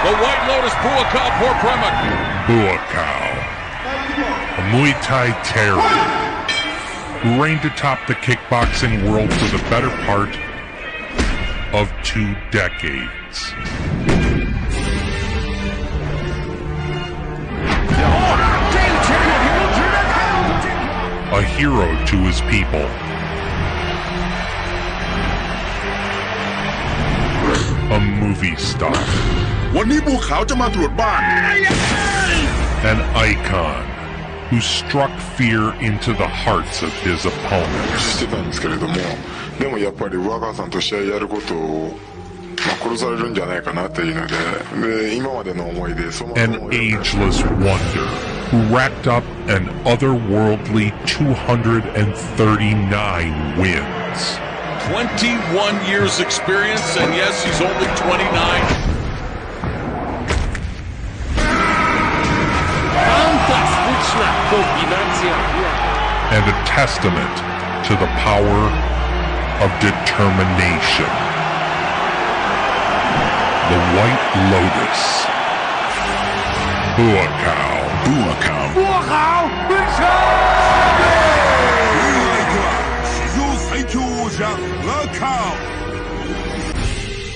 The White Lotus Buakaw Banchamek. Buakaw, a Muay Thai terror who reigned atop the kickboxing world for the better part of 2 decades. A hero to his people. A movie star. วันนี้บัวขาวจะมาตรวจบ้าน An icon who struck fear into the hearts of his opponents. してたんですけれども、でもやっぱり若川さんと試合やることを、殺されるんじゃないかなっていうので、今までの思いでそもそも An ageless wonder who racked up an otherworldly 239 wins. 21 years experience, and yes, he's only 29. And a testament to the power of determination. The White Lotus. Buakaw. Buakaw Banchamek.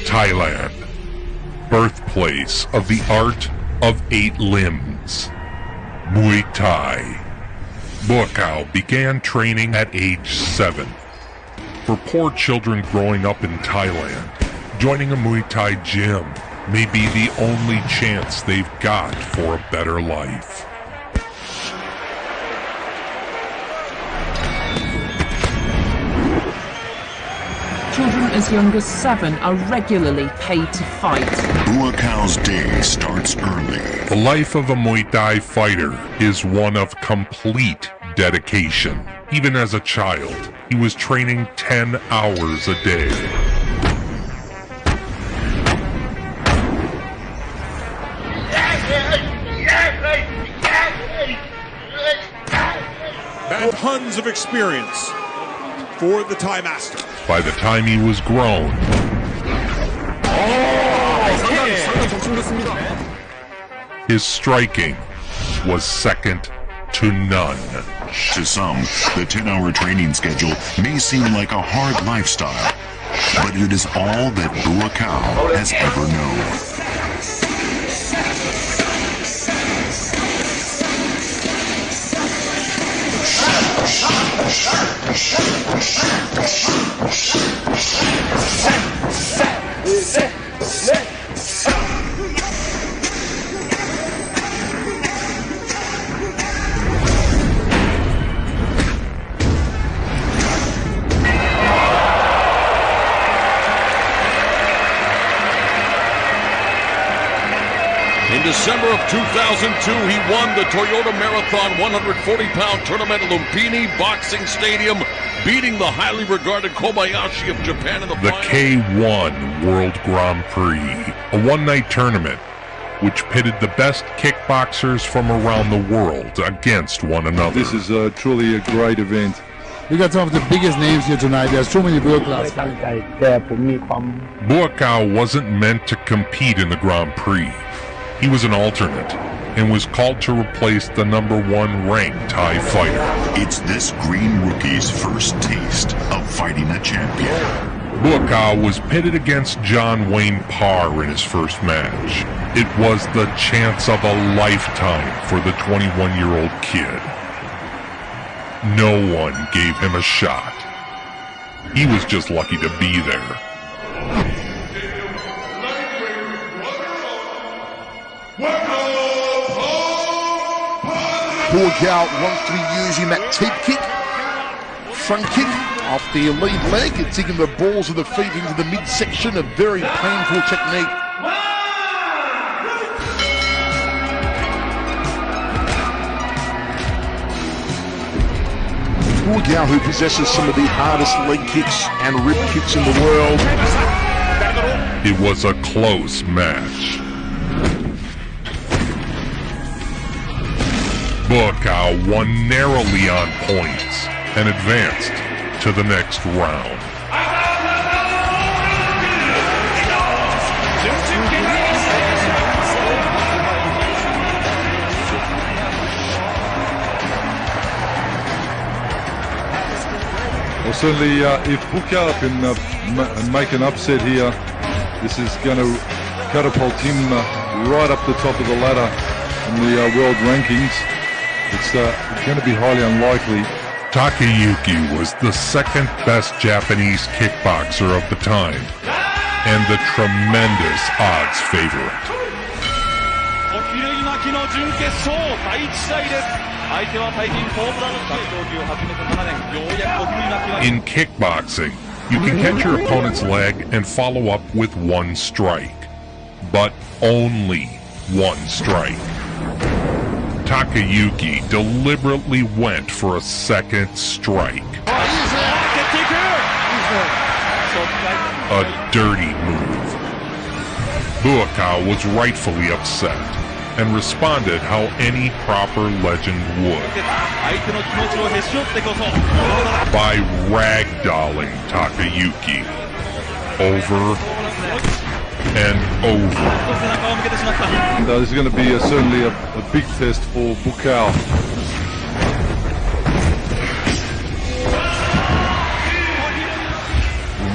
Thailand, birthplace of the art of 8 limbs, Muay Thai. Buakaw began training at age 7. For poor children growing up in Thailand, joining a Muay Thai gym may be the only chance they've got for a better life. Children as young as 7 are regularly paid to fight. Buakaw's day starts early. The life of a Muay Thai fighter is one of complete dedication. Even as a child, he was training 10 hours a day. And tons of experience for the Thai master. By the time he was grown, his striking was second to none. To some, the 10-hour training schedule may seem like a hard lifestyle, but it is all that Buakaw has ever known. In December of 2002, he won the Toyota Marathon 140-pound tournament at Lumpini Boxing Stadium, beating the highly regarded Kobayashi of Japan in the The K1 World Grand Prix, a one-night tournament which pitted the best kickboxers from around the world against one another. This is truly a great event. We got some of the biggest names here tonight. There's so many world-class fighters. Buakaw wasn't meant to compete in the Grand Prix. He was an alternate and was called to replace the #1 ranked Thai fighter. It's this green rookie's first taste of fighting a champion. Buakaw was pitted against John Wayne Parr in his first match. It was the chance of a lifetime for the 21-year-old kid. No one gave him a shot. He was just lucky to be there. Buakaw wants to be using that teep kick, front kick off the lead leg. It's taking the balls of the feet into the midsection, a very painful technique. Buakaw, who possesses some of the hardest leg kicks and rib kicks in the world. It was a close match. Buakaw won narrowly on points and advanced to the next round. certainly, if Buakaw can make an upset here, this is going to catapult him right up the top of the ladder in the world rankings. It's going to be highly unlikely. Takayuki was the second best Japanese kickboxer of the time, and the tremendous odds favorite. In kickboxing, you can catch your opponent's leg and follow up with one strike, but only one strike. Takayuki deliberately went for a second strike. A dirty move. Buakaw was rightfully upset and responded how any proper legend would, by ragdolling Takayuki over and over. This is going to be certainly a big test for Buakaw.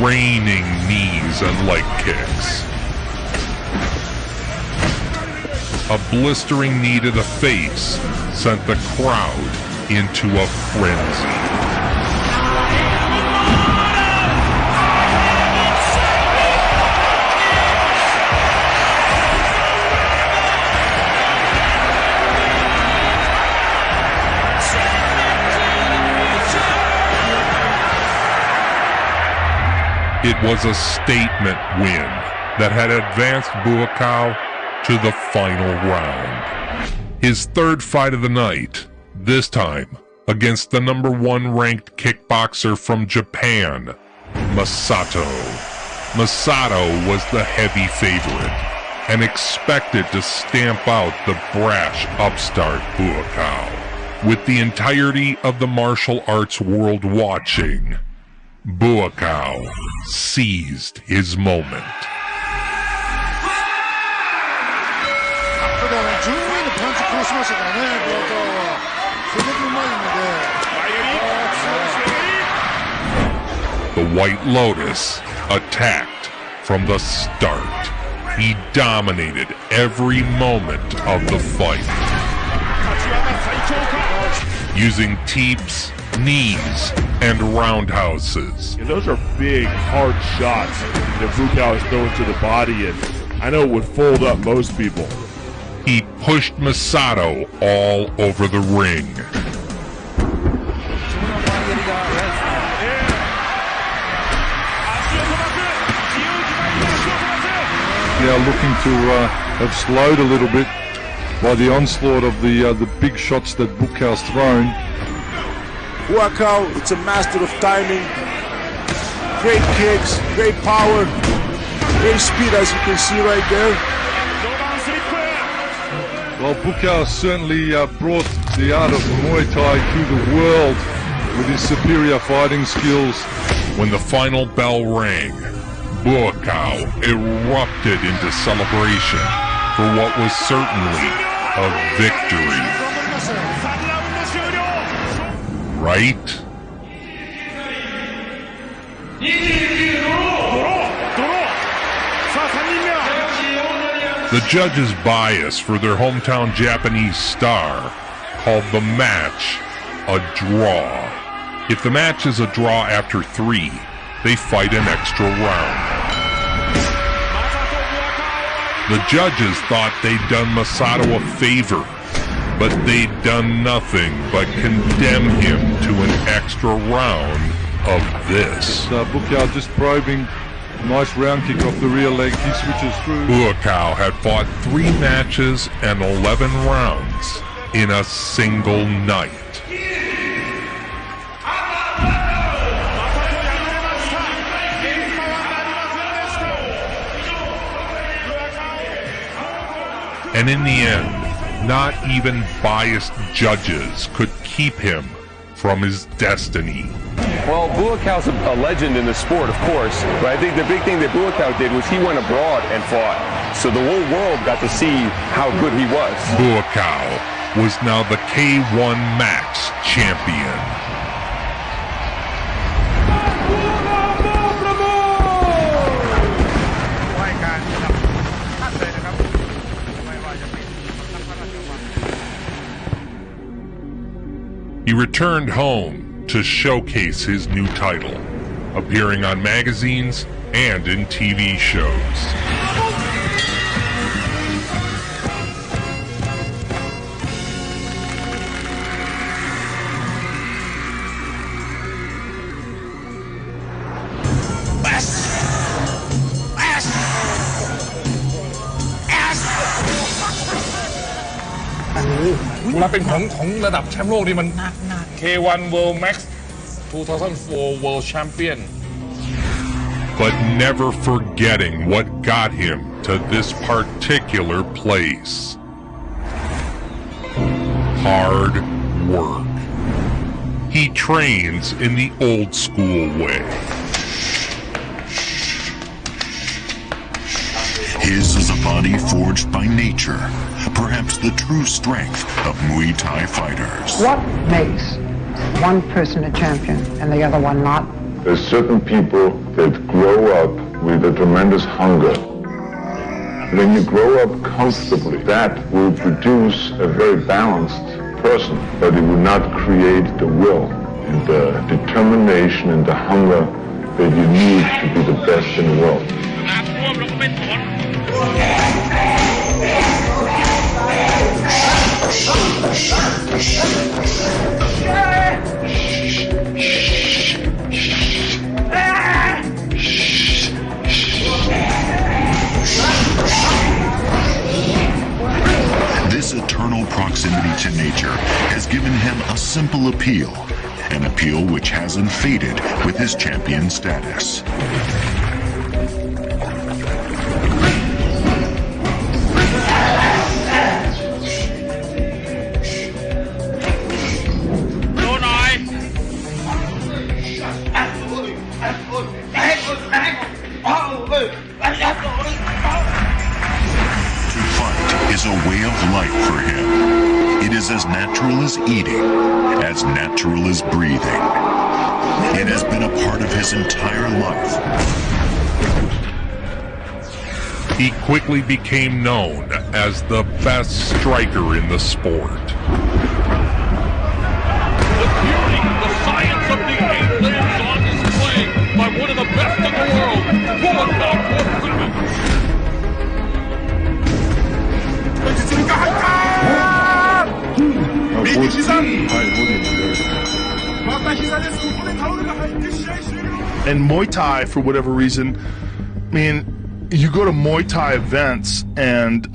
Raining knees and leg kicks. A blistering knee to the face sent the crowd into a frenzy. It was a statement win that had advanced Buakaw to the final round. His third fight of the night, this time against the #1 ranked kickboxer from Japan, Masato. Masato was the heavy favorite and expected to stamp out the brash upstart Buakaw. With the entirety of the martial arts world watching, Buakaw seized his moment. The White Lotus attacked from the start. He dominated every moment of the fight, using teeps, knees, and roundhouses. And those are big, hard shots that Buakaw is throwing to the body, and I know it would fold up most people. He pushed Masato all over the ring. Yeah, looking to have slowed a little bit by the onslaught of the big shots that Buakaw's thrown. Buakaw, it's a master of timing. Great kicks, great power, great speed, as you can see right there. Well, Buakaw certainly brought the art of Muay Thai to the world with his superior fighting skills. When the final bell rang, Buakaw erupted into celebration for what was certainly a victory. Right? The judges' bias for their hometown Japanese star called the match a draw. If the match is a draw after 3, they fight an extra round. The judges thought they'd done Masato a favor, but they'd done nothing but condemn him to an extra round of this. Buakaw just probing. Nice round kick off the rear leg. He switches through. Buakaw had fought 3 matches and 11 rounds in a single night. And in the end, not even biased judges could keep him from his destiny. Well, Buakaw's a legend in the sport, of course, but I think the big thing that Buakaw did was he went abroad and fought. So the whole world got to see how good he was. Buakaw was now the K1 Max champion. He returned home to showcase his new title, appearing on magazines and in TV shows. K1 World Max 2004 World Champion. But never forgetting what got him to this particular place. Hard work. He trains in the old school way. His is a body forged by nature, perhaps the true strength of Muay Thai fighters. What makes one person a champion and the other one not? There's certain people that grow up with a tremendous hunger. When you grow up comfortably, that will produce a very balanced person, but it will not create the will and the determination and the hunger that you need to be the best in the world. This eternal proximity to nature has given him a simple appeal, an appeal which hasn't faded with his champion status. Is a way of life for him. It is as natural as eating, as natural as breathing. It has been a part of his entire life. He quickly became known as the best striker in the sport. The beauty, the science of the 8 limbs on display by one of the best in the world, Buakaw Banchamek. And Muay Thai, for whatever reason, I mean, you go to Muay Thai events and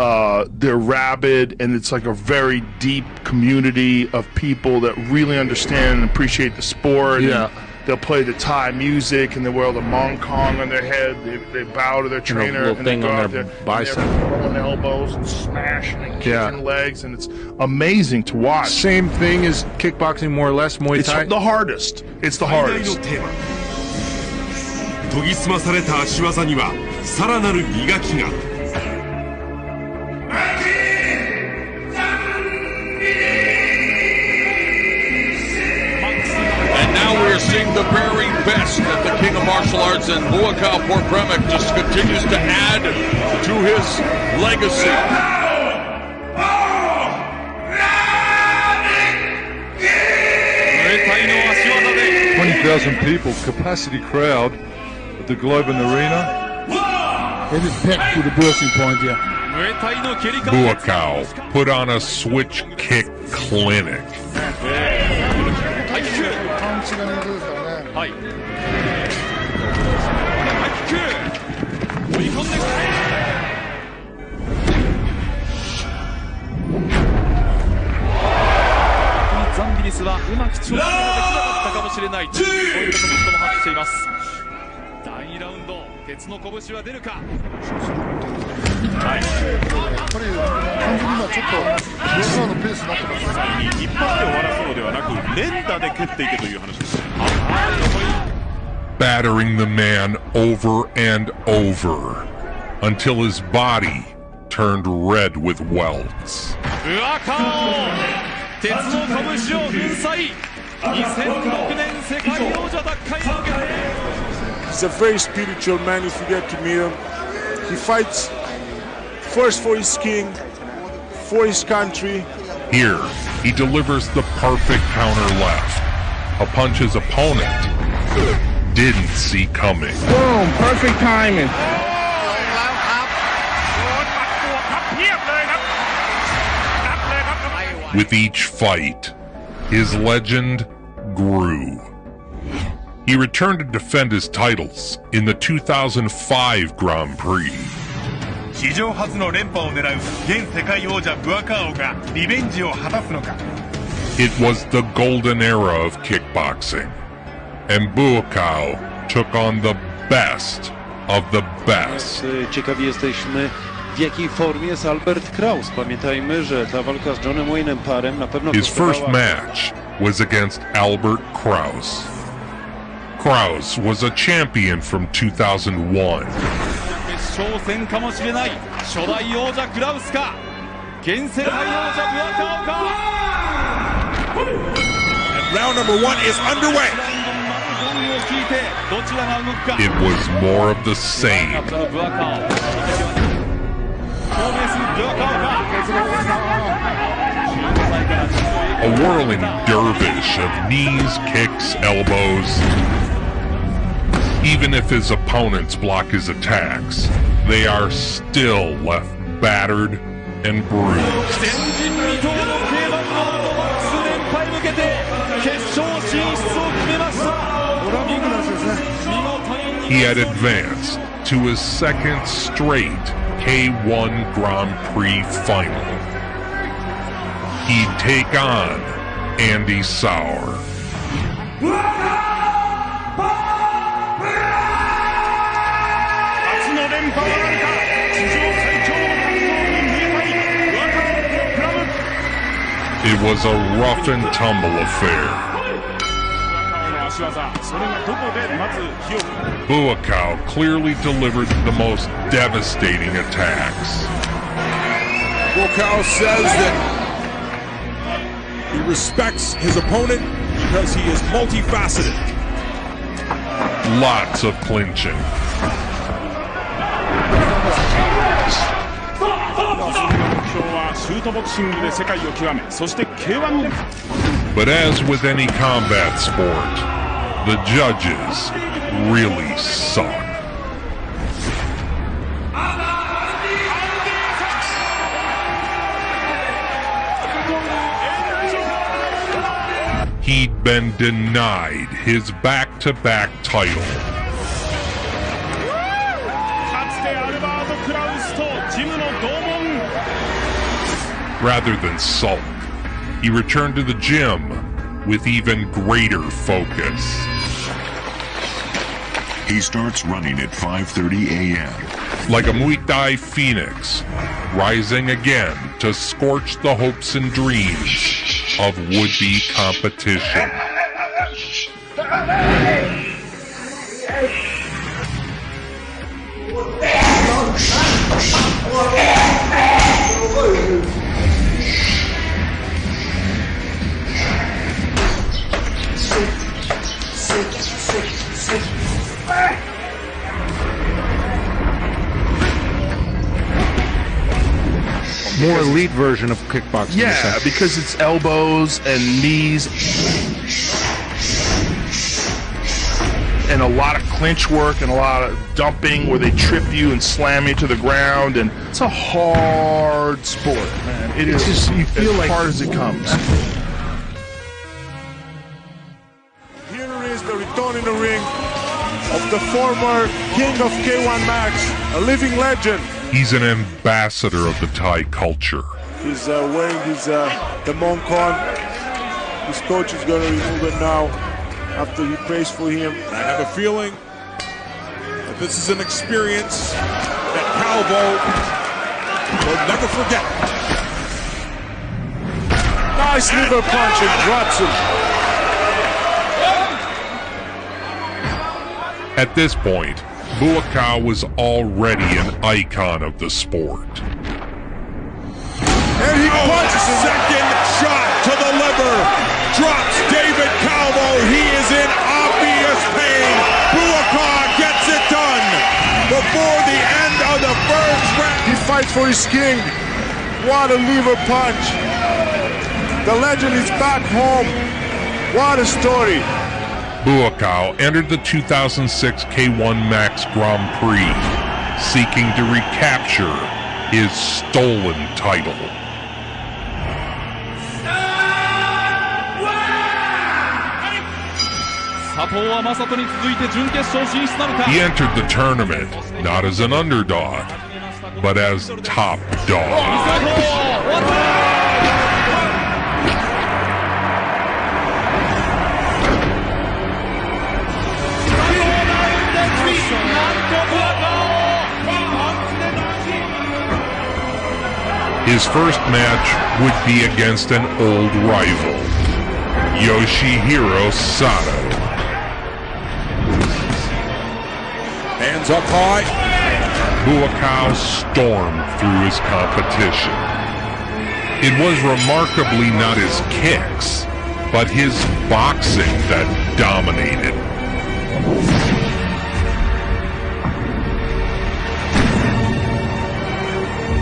they're rabid, and it's like a very deep community of people that really understand and appreciate the sport. Yeah. And they'll play the Thai music, and they wear the Mong Kong on their head. They bow to their trainer, and they go out there, bicep, and they're throwing elbows and smashing and kicking legs, and it's amazing to watch. Same thing as kickboxing, more or less. Muay Thai. It's the hardest. It's the hardest. 研ぎ澄まされた足技にはさらなる磨きが。And now we're seeing the very best of the king of martial arts, and Buakaw Banchamek just continues to add to his legacy. 20,000 people, capacity crowd at the Globe and Arena. It is packed to the bursting point, yeah. Buakaw put on a switch kick clinic. Battering the man over and over until his body turned red with welts. He's a very spiritual man if you get to meet him. He fights first for his king, for his country. Here, He delivers the perfect counter left, a punch his opponent didn't see coming. Boom, perfect timing. With each fight, his legend grew. He returned to defend his titles in the 2005 Grand Prix. 史上初の連覇を狙う現世界王者ブアカーオがリベンジを果たすのか。 It was the golden era of kickboxing, and Buakaw took on the best of the best. Ciekawi jesteśmy, w jakiej formie jest Albert Kraus. Pamiętajmy, że ta walka z Johnem Wayne'em parem na pewno His first match was against Albert Kraus. Kraus was a champion from 2001. 決勝戦かもしれない初代王者クラウスか現世界王者ブアカオか Round number 1 is underway. It was more of the same. A whirling dervish of knees, kicks, elbows. Even if his opponents block his attacks, they are still left battered and bruised. He had advanced to his second straight K1 Grand Prix final. He'd take on Andy Sauer. It was a rough and tumble affair. Buakaw clearly delivered the most devastating attacks. Buakaw says that he respects his opponent because he is multifaceted. Lots of clinching. But as with any combat sport, the judges really suck. He'd been denied his back-to-back title. Rather than sulk, he returned to the gym with even greater focus. He starts running at 5:30 a.m. Like a Muay Thai phoenix, rising again to scorch the hopes and dreams of would-be competition. More elite version of kickboxing. Yeah, because it's elbows and knees and a lot of clinch work and a lot of dumping where they trip you and slam you to the ground, and it's a hard sport, man. It is just, you feel as like hard as it comes. Here is the return in the ring of the former king of K1 Max, a living legend. He's an ambassador of the Thai culture. He's wearing his the monk on. His coach is going to remove it now after he prays for him. I have a feeling that this is an experience that Calvo will never forget. Nice liver punch and drops him. At this point, Buakaw was already an icon of the sport. And he punches him. Second shot to the liver. Drops David Calvo. He is in obvious pain. Buakaw gets it done before the end of the first round. He fights for his king. What a liver punch. The legend is back home. What a story. Buakaw entered the 2006 K1 Max Grand Prix, seeking to recapture his stolen title. He entered the tournament not as an underdog, but as top dog. His first match would be against an old rival, Yoshihiro Sato. Hands up high. Buakaw stormed through his competition. It was remarkably not his kicks, but his boxing that dominated.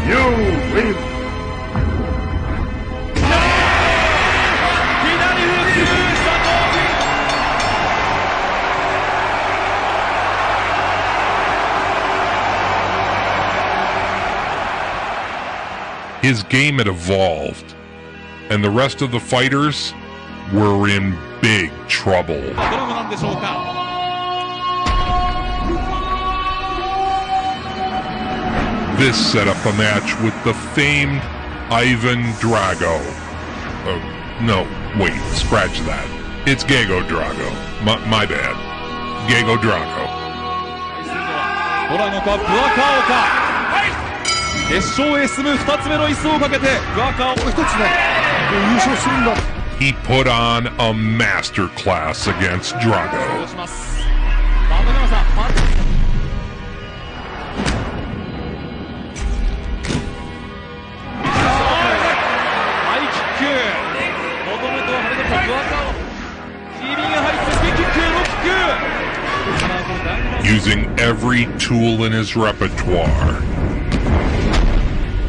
You win. His game had evolved, and the rest of the fighters were in big trouble. This set up a match with the famed Ivan Drago. No, wait, scratch that. It's Gago Drago. My bad. Gago Drago. 決勝へ進む2つ目の椅子をかけてBuakaw一つね優勝するんだ He put on a master class against Drago. Using every tool in his repertoire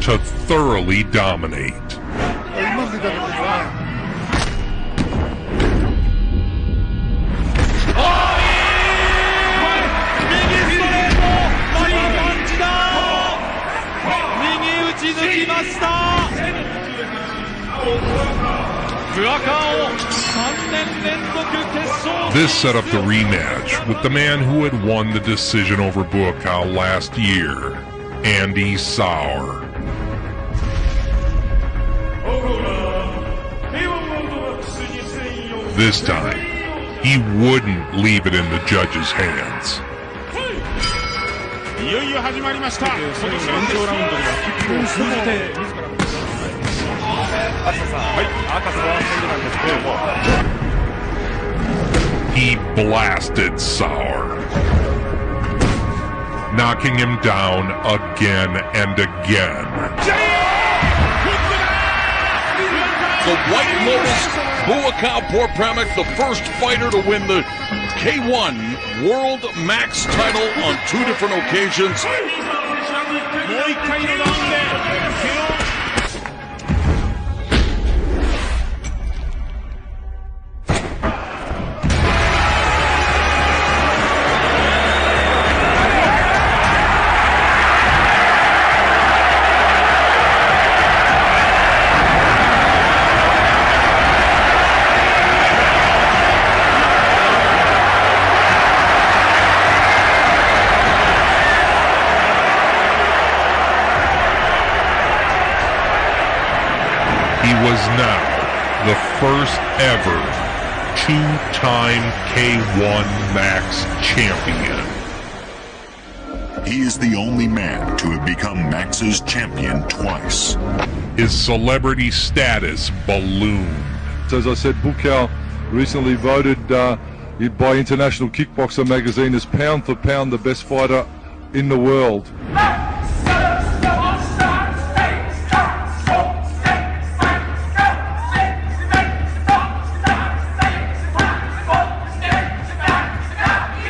to thoroughly dominate. This set up the rematch with the man who had won the decision over Buakaw last year, Andy Sauer. This time, he wouldn't leave it in the judges' hands. He blasted Sauer, knocking him down again and again. The White Lotus, Buakaw Banchamek, the first fighter to win the K1 World Max title on 2 different occasions. Was now the first ever 2-time K1 Max champion. He is the only man to have become Max's champion twice. His celebrity status ballooned. As I said, Buakaw recently voted by International Kickboxer magazine as pound for pound the best fighter in the world.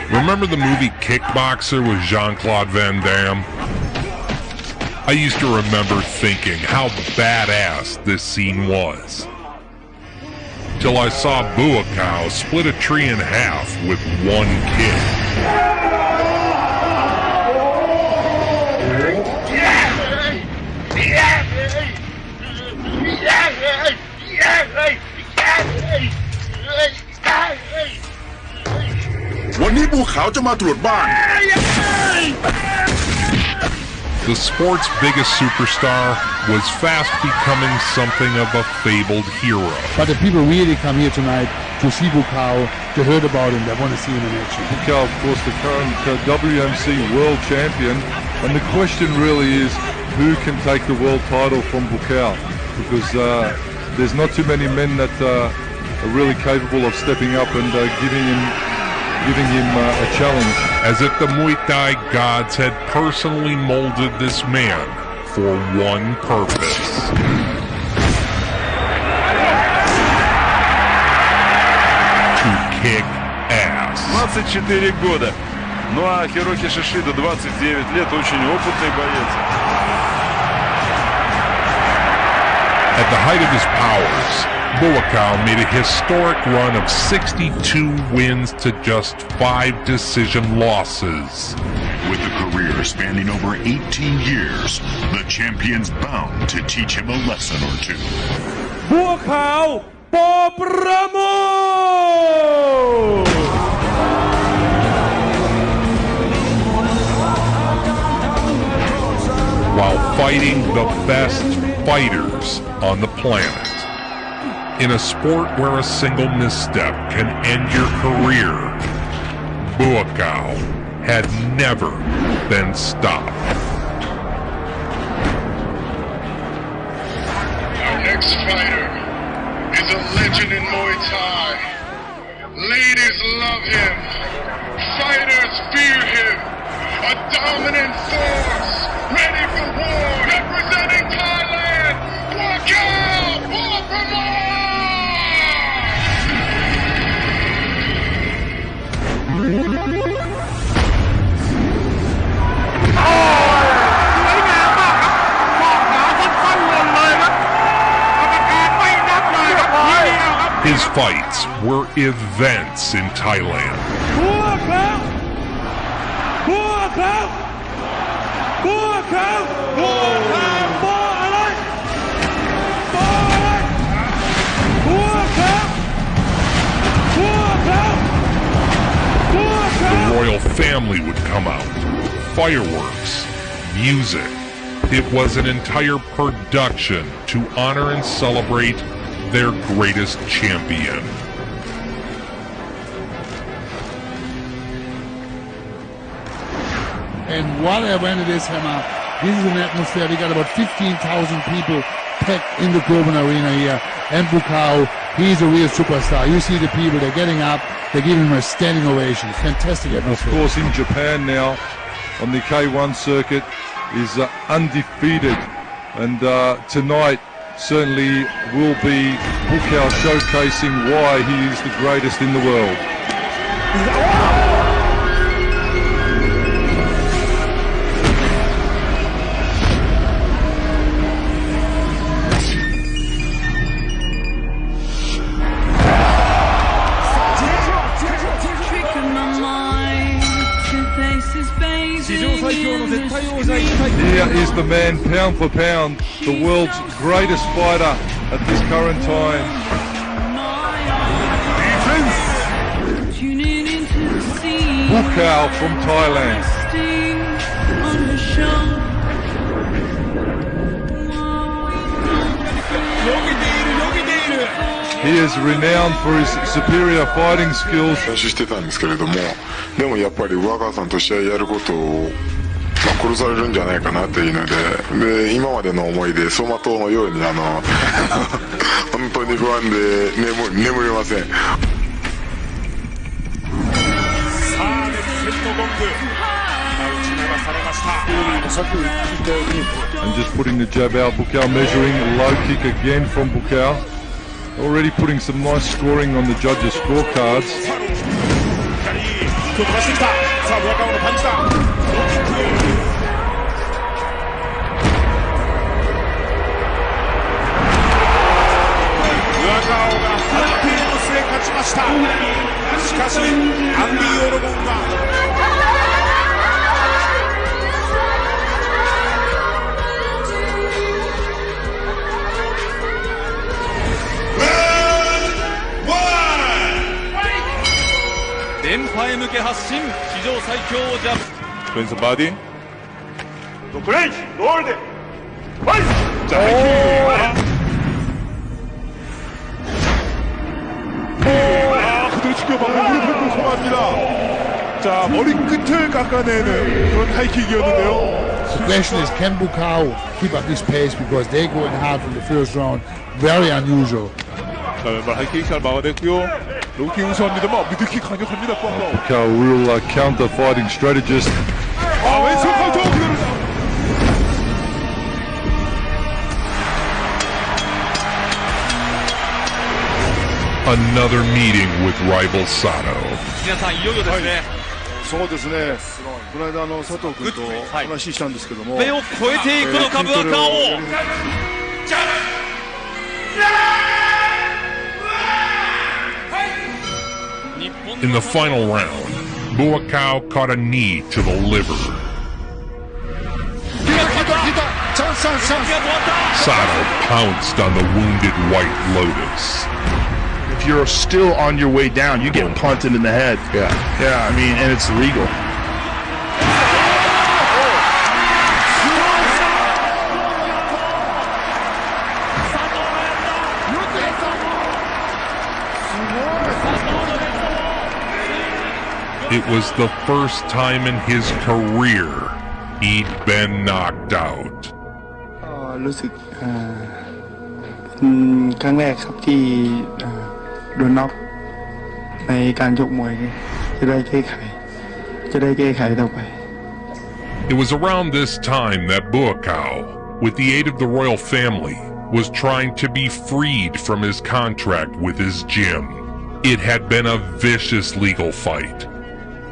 Remember the movie Kickboxer with Jean-Claude Van Damme? I used to remember thinking how badass this scene was. till I saw Buakaw split a tree in half with one kick. The sport's biggest superstar was fast becoming something of a fabled hero. But the people really come here tonight to see Buakaw, to hear about him, they want to see him in action. Buakaw, of course, the current WMC world champion, and the question really is who can take the world title from Buakaw, because there's not too many men that are really capable of stepping up and giving him a challenge. As if the Muay Thai gods had personally molded this man for one purpose. To kick ass. 24 года. Ну а Хироки Шишида 29 лет, очень опытный боец. At the height of his powers, Buakaw made a historic run of 62 wins to just 5 decision losses. With a career spanning over 18 years, the champion's bound to teach him a lesson or two. Buakaw Banchamek! While fighting the best fighters on the planet. In a sport where a single misstep can end your career, Buakaw had never been stopped. Our next fighter is a legend in Muay Thai. Ladies love him. Fighters fear him. A dominant force, ready for war, representing Thailand, Buakaw Banchamek! His fights were events in Thailand. Buakaw! Buakaw! Buakaw! Buakaw! The royal family would come out. Fireworks, music. It was an entire production to honor and celebrate their greatest champion. And what a event it is, Hammer. This is an atmosphere. We got about 15,000 people packed in the Coburn Arena here. And Buakaw, he's a real superstar. You see the people, they're getting up, they're giving him a standing ovation. Fantastic atmosphere. Of course, in Japan now, on the K1 circuit, is undefeated. And tonight certainly will be Buakaw showcasing why he is the greatest in the world. Here is the man, pound for pound, the world's greatest fighter at this current time. Buakaw from Thailand. He is renowned for his superior fighting skills. 練習してたんですけれども、でもやっぱりBuakawさんと試合やることを殺されるんじゃないかなっていうので、今までの思いで走馬灯のように本当に不安で眠れません。And just putting the jab out, Buakaw measuring a low kick again from Buakaw. Already putting some nice scoring on the judges' scorecards. したしかしアンディ・オロゴンが連覇へ向け発進、史上最強王者。Twins and body. Look range, lower it. 자, 하이킥. 그대로 지켜봤고 무릎을 소화합니다. 자, 머리 끝을 깎아내는 그런 하이킥이었는데요. The question is, can Buakaw keep up this pace because they go in hard from the first round? Very unusual. 자, 왼발 하이킥 잘 막아냈고요. 로키 우수합니다만 미드킥 강력합니다. Buakaw, real counter fighting strategist. 왼손 카운터 그대로. Another meeting with rival Sato. 皆さんいよいよですね。そうですね。この間佐藤君と話したんですけども。目を超えていくのかBuakaw。In the final round, Buakaw caught a knee to the liver. Sato pounced on the wounded White Lotus. If you're still on your way down, you get punted in the head. Yeah, I mean, and it's legal. It was the first time in his career he'd been knocked out. รู้สึกครั้งแรกครับที่โดนน็อกในการชกมวยจะได้แก้ไขต่อไป It was around this time that Buakaw, with the aid of the royal family, was trying to be freed from his contract with his gym. It had been a vicious legal fight,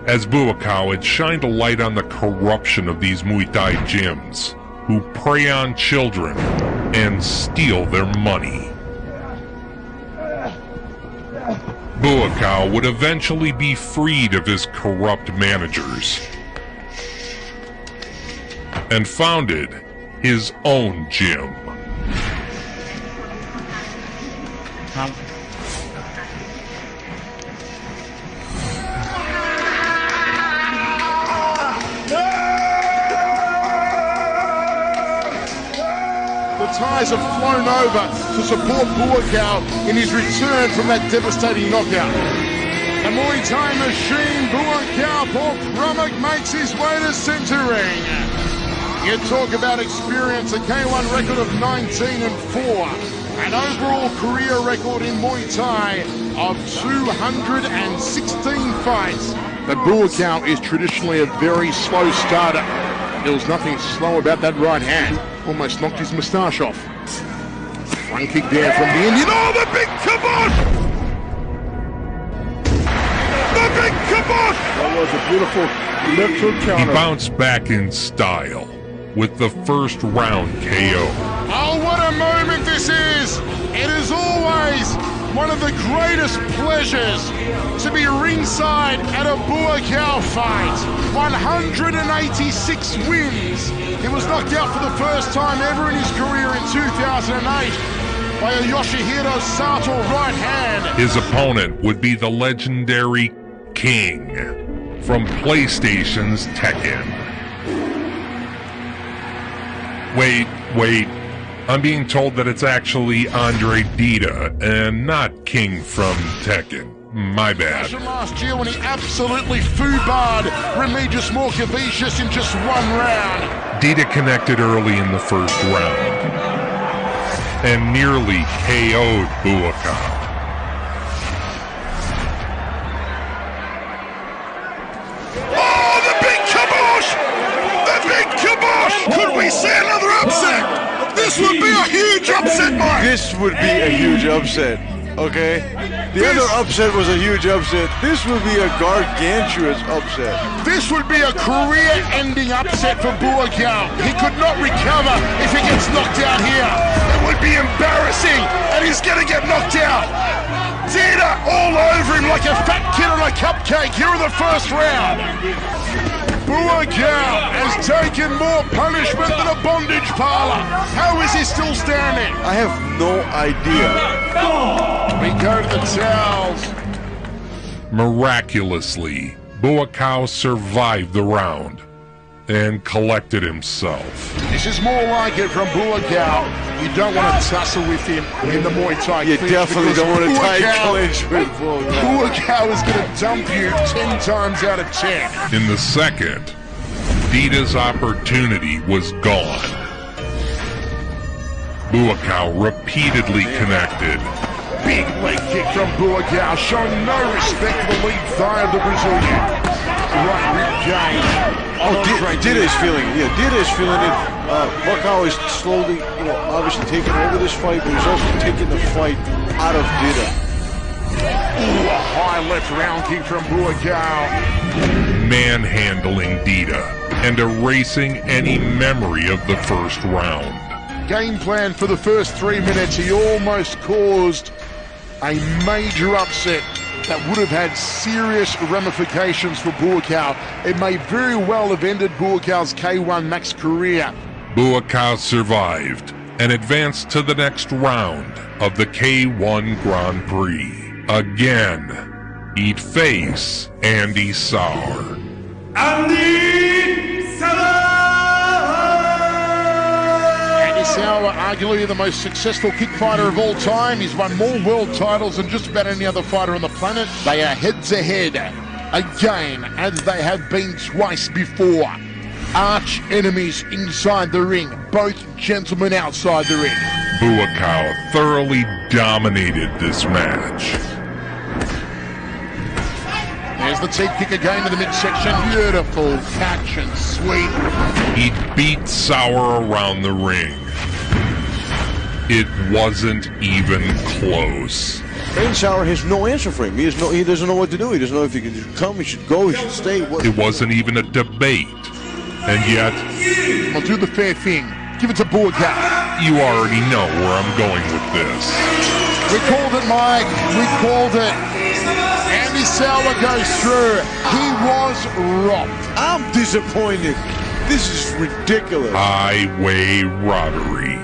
as Buakaw had shined a light on the corruption of these Muay Thai gyms, who prey on children and steal their money. Buakaw would eventually be freed of his corrupt managers and founded his own gym. The Thais have flown over to support Buakaw in his return from that devastating knockout. The Muay Thai machine, Buakaw Paul Brummock makes his way to centering. You talk about experience, a K1 record of 19-4, an overall career record in Muay Thai of 216 fights. But Buakaw is traditionally a very slow starter. There was nothing slow about that right hand. Almost knocked his moustache off. Front kick there from the Indian. Oh, the big kibosh! The big kibosh! That was a beautiful left hook He counter. bounced back in style with the first round KO. Oh, what a moment this is! It is always one of the greatest pleasures to be ringside at a Buakaw fight. 186 wins. He was knocked out for the first time ever in his career in 2008 by a Yoshihiro Sato right hand. His opponent would be the legendary King from PlayStation's Tekken. Wait. I'm being told that it's actually Andre Dita and not King from Tekken. My bad. Last year when he absolutely foobarred Remedios Morkavicius in just one round. Dita connected early in the first round and nearly KO'd Buakaw. Oh, the big kibosh! The big kibosh! Could we see another upset? This would be a huge upset, Mike! This would be a huge upset, okay? The other upset was a huge upset. This would be a gargantuous upset. This would be a career-ending upset for Buakaw. He could not recover if he gets knocked out here. It would could be embarrassing, and he's going to get knocked out. Dita all over him like a fat kid on a cupcake here in the first round. Buakaw has taken more punishment than a bondage parlor. How is he still standing? I have no idea. We go to the towels. Miraculously, Buakaw survived the round and collected himself. This is more like it from Buakaw. You don't want to tussle with him in the Muay Thai You clinch, definitely because don't want to tie Buakaw- clinch with Buakaw. Buakaw is going to dump you 10 times out of 10. In the second, Dita's opportunity was gone. Buakaw repeatedly connected. Big leg kick from Buakaw, showing no respect for the lead thigh of the Brazilian. Right rib cage. Dita is feeling it. Yeah, Dita is feeling it. Buakaw is slowly, obviously taking over this fight, but he's also taking the fight out of Dita. Ooh, a high left round kick from Buakaw. Manhandling Dita and erasing any memory of the first round. Game plan for the first 3 minutes. He almost caused a major upset that would have had serious ramifications for Buakaw. It may very well have ended Buakaw's K1 Max career. Buakaw survived and advanced to the next round of the K1 Grand Prix. Again, he'd face Andy Sauer. Andy Sauer, arguably the most successful kick fighter of all time. He's won more world titles than just about any other fighter on the planet. They are head-to-head again, as they have been twice before. Arch enemies inside the ring, both gentlemen outside the ring. Buakaw thoroughly dominated this match. There's the teep kick again to the midsection. Beautiful catch and sweep. He beat Sauer around the ring. It wasn't even close. And Sauer has no answer for him. He doesn't know what to do. He doesn't know if he can come, he should go, he should stay. It wasn't even a debate. And yet... I'll do the fair thing. Give it to Buakaw. You already know where I'm going with this. We called it, Mike. We called it. Andy Sauer goes through. He was robbed. I'm disappointed. This is ridiculous. Highway robbery.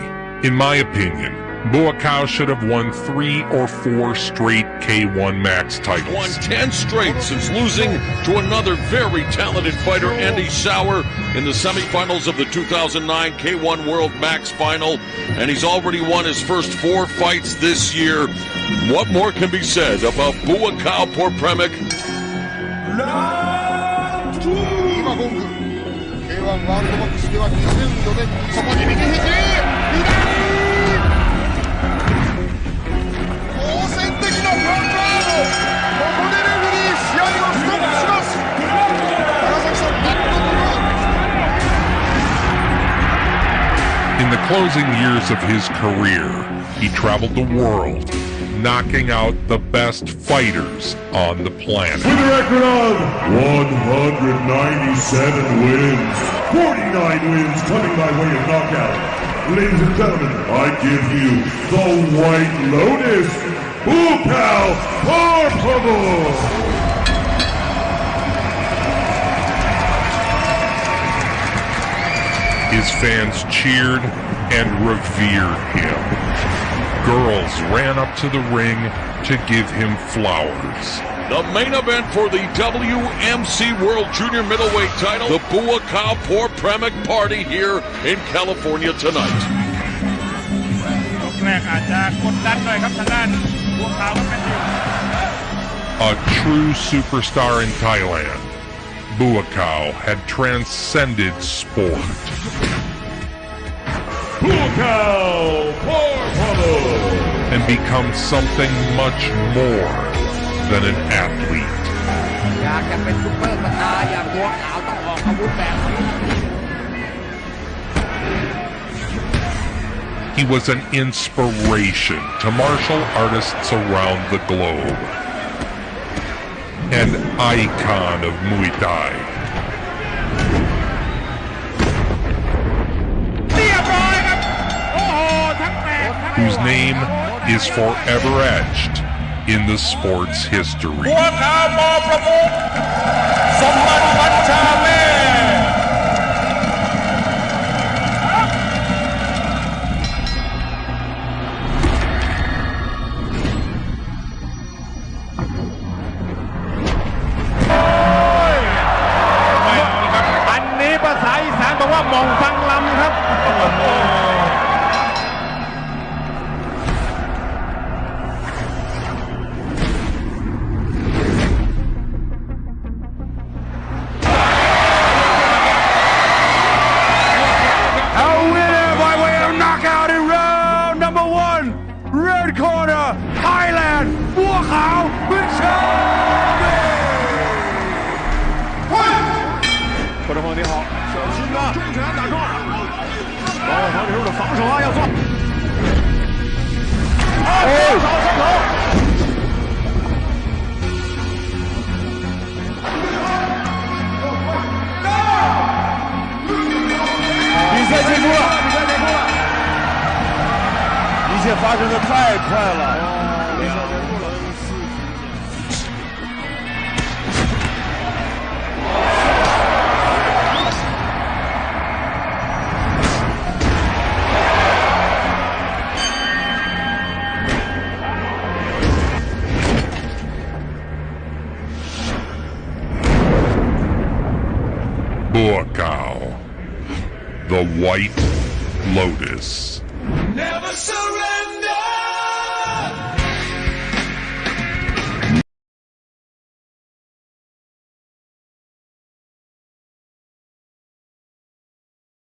In my opinion, Buakaw should have won 3 or 4 straight K1 Max titles. Won 10 straight since losing to another very talented fighter, Andy Sauer, in the semifinals of the 2009 K1 World Max Final. And he's already won his first 4 fights this year. What more can be said about Buakaw Banchamek? In the closing years of his career, he traveled the world, knocking out the best fighters on the planet. With a record of 197 wins, 49 wins coming by way of knockout. Ladies and gentlemen, I give you the White Lotus, Buakaw Banchamek. His fans cheered and revered him. Girls ran up to the ring to give him flowers. The main event for the WMC World Junior Middleweight title, the Buakaw Banchamek party here in California tonight. A true superstar in Thailand, Buakaw had transcended sport. Buakaw Banchamek. And become something much more than an athlete. He was an inspiration to martial artists around the globe. An icon of Muay Thai. whose name is forever etched in the sport's history. Buakaw Banchamek, Buakaw Banchamek. Red corner, Thailand, Buakaw Banchamek。观众朋友你好，小心啊！重拳打中，高防这时候的防守啊要做。上头。比赛结束了。一切发生的太快了。Buakaw, the White Lotus. Never surrender.